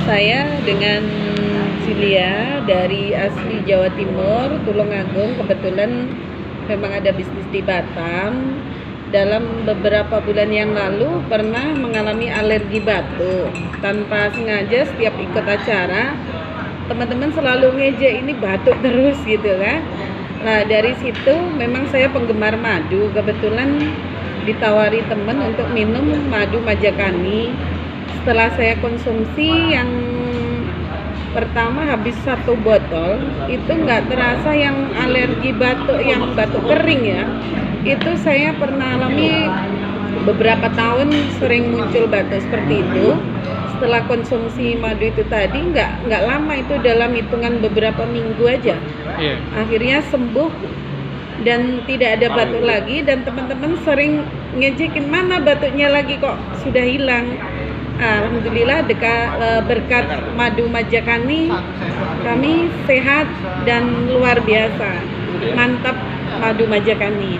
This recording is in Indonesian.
Saya dengan Cilia dari asli Jawa Timur, Tulungagung. Kebetulan memang ada bisnis di Batam. Dalam beberapa bulan yang lalu pernah mengalami alergi batuk. Tanpa sengaja setiap ikut acara, teman-teman selalu ngejek ini batuk terus gitu kan. Nah dari situ memang saya penggemar madu. Kebetulan ditawari teman untuk minum madu Majakani. Setelah saya konsumsi yang pertama habis 1 botol, itu nggak terasa yang alergi batuk, yang batuk kering ya. Itu saya pernah alami beberapa tahun, sering muncul batuk seperti itu. Setelah konsumsi madu itu tadi nggak lama, itu dalam hitungan beberapa minggu aja. Akhirnya sembuh dan tidak ada batuk lagi. Dan teman-teman sering ngejekin, mana batuknya lagi kok sudah hilang. Alhamdulillah berkat madu Majakani kami sehat dan luar biasa. Mantap madu Majakani.